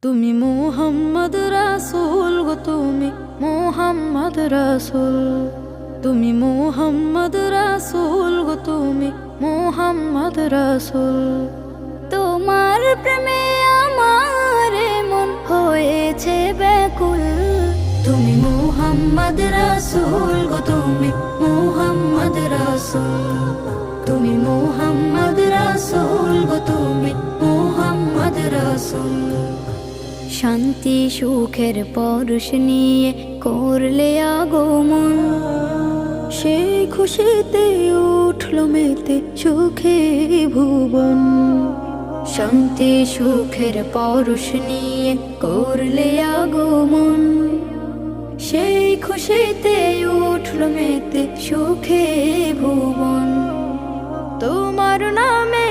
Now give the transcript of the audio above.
তুমি মুহাম্মদ রাসূল গো, তুমি মুহাম্মদ রাসূল, তুমি মুহাম্মদ রাসূল গো, তুমি মুহাম্মদ রাসূল। তোমার প্রেমে আমার মন হয়েছে ব্যাকুল। তুমি মুহাম্মদ রাসূল গো, তুমি মুহাম্মদ রাসূল, তুমি মুহাম্মদ রাসূল গো, তুমি মুহাম্মদ রাসূল। শান্তি সুখের পরশ নিয়ে করলে আগমন, সেই খুশিতে উঠল মেতে সুখে ভুবন। শান্তি সুখের পরশ নিয়ে করলে আগমন, সেই খুশিতে উঠল মেতে সুখে ভুবন। তোমার নামে